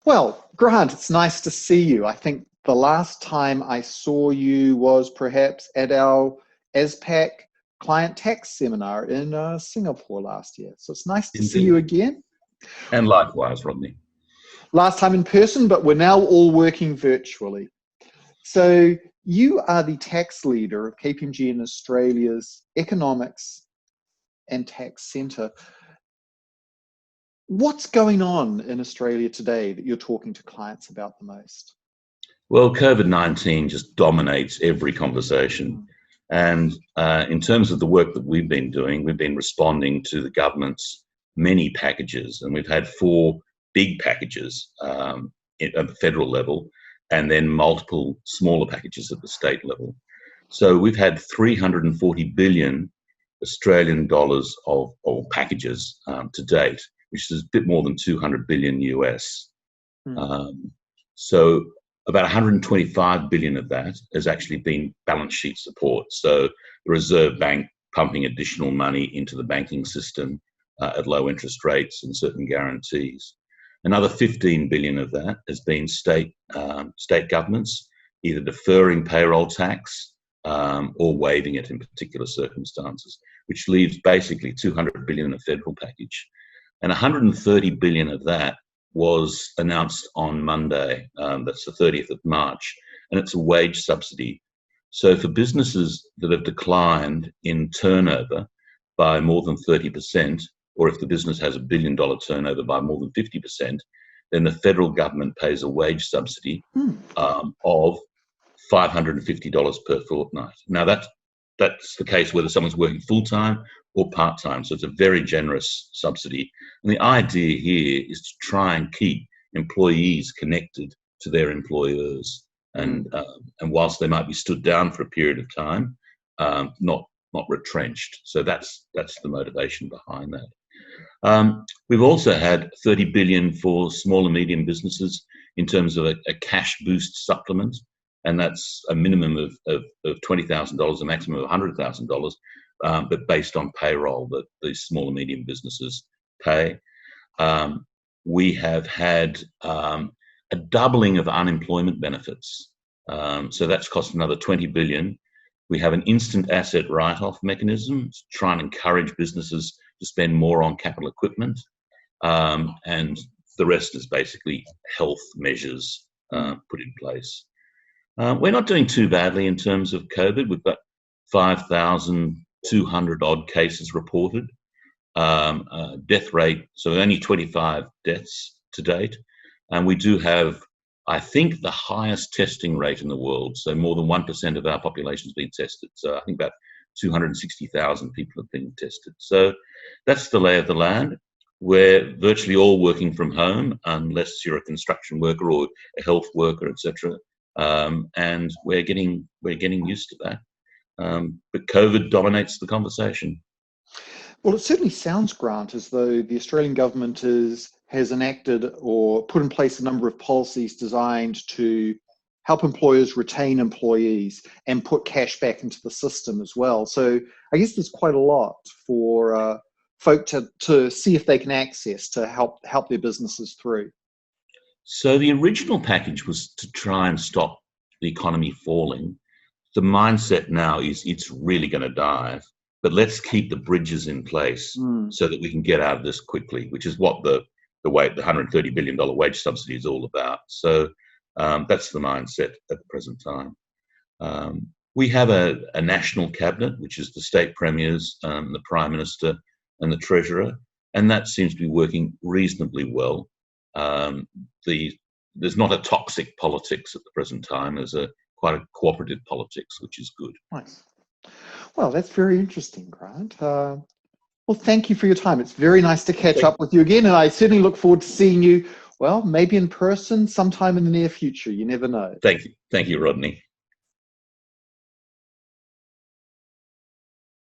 Well, Grant, it's nice to see you. I think the last time I saw you was perhaps at our ASPAC client tax seminar in Singapore last year. So it's nice to see you again. And likewise, Rodney. Last time in person, but we're now all working virtually. So you are the tax leader of KPMG in Australia's Economics and Tax Centre. What's going on in Australia today that you're talking to clients about the most? Well, COVID-19 just dominates every conversation. And in terms of the work that we've been doing, we've been responding to the government's many packages. And we've had 4 big packages at the federal level, and then multiple smaller packages at the state level. So we've had 340 billion Australian dollars of packages to date, which is a bit more than 200 billion US. So about 125 billion of that has actually been balance sheet support. So the Reserve Bank pumping additional money into the banking system at low interest rates and certain guarantees. Another 15 billion of that has been state governments either deferring payroll tax or waiving it in particular circumstances, which leaves basically 200 billion in a federal package. And 130 billion of that was announced on Monday, that's the 30th of March, and it's a wage subsidy. So for businesses that have declined in turnover by more than 30%, or if the business has $1 billion turnover by more than 50%, then the federal government pays a wage subsidy of $550 per fortnight. Now that's the case whether someone's working full-time or part-time, so it's a very generous subsidy. And the idea here is to try and keep employees connected to their employers, and whilst they might be stood down for a period of time, not retrenched. So that's the motivation behind that. We've also had 30 billion for small and medium businesses in terms of a cash boost supplement, and that's a minimum of $20,000, a maximum of $100,000, but based on payroll that these small and medium businesses pay. We have had a doubling of unemployment benefits, so that's cost another 20 billion. We have an instant asset write-off mechanism to try and encourage businesses to spend more on capital equipment, and the rest is basically health measures put in place. We're not doing too badly in terms of COVID. We've got 5,200 odd cases reported. Death rate, so only 25 deaths to date. And we do have, I think, the highest testing rate in the world. So more than 1% of our population has been tested. So I think about 260,000 people have been tested. So that's the lay of the land. We're virtually all working from home, unless you're a construction worker or a health worker, etc. And we're getting used to that. But COVID dominates the conversation. Well, it certainly sounds, Grant, as though the Australian government has enacted or put in place a number of policies designed to help employers retain employees and put cash back into the system as well. So I guess there's quite a lot for folk to see if they can access to help their businesses through. So the original package was to try and stop the economy falling. The mindset now is it's really going to dive, but let's keep the bridges in place so that we can get out of this quickly, which is what the $130 billion wage subsidy is all about. So that's the mindset at the present time. We have a national cabinet, which is the state premiers, the Prime Minister and the Treasurer, and that seems to be working reasonably well. There's not a toxic politics at the present time. There's quite a cooperative politics, which is good. Nice. Well, that's very interesting, Grant. Well, thank you for your time. It's very nice to catch up with you again, and I certainly look forward to seeing you, well, maybe in person sometime in the near future. You never know. Thank you. Thank you, Rodney.